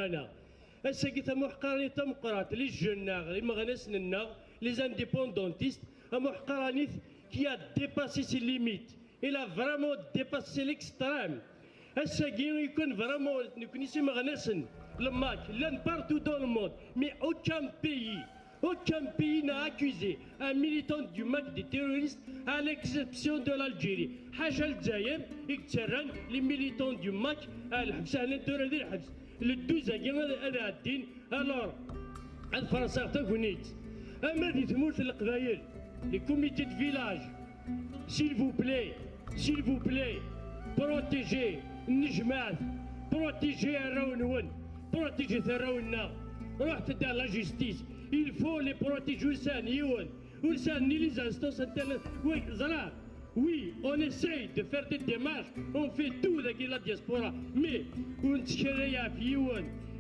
انا الساقي محقراني تمقرات لي جناغ لي مغنس الناغ لي انديبوندونتيست محقراني qui a dépassé ses limites. Il a vraiment dépassé l'extrême. الساقي يكون vraiment نكون يسمى غنسن الماك لان partout dans le monde mais aucun pays n'a accusé un militant du MAC des terroristes à l'exception de l'Algérie. حاجة الجزائر يكترن les militants du MAC الحبس هنا الدورة ديال الحبس للدوزاكي هذا الدين الور الفرنسا تاكونيت اما دي تموت القبايل les comités de village s'il vous plaît protégez النجمات protégez الراونون protégez الراونا روح تدار لا جوستيس il faut les protéger ولسان les instances internationales. Oui, on essaye de faire des démarches, on fait tout avec la diaspora, mais on ne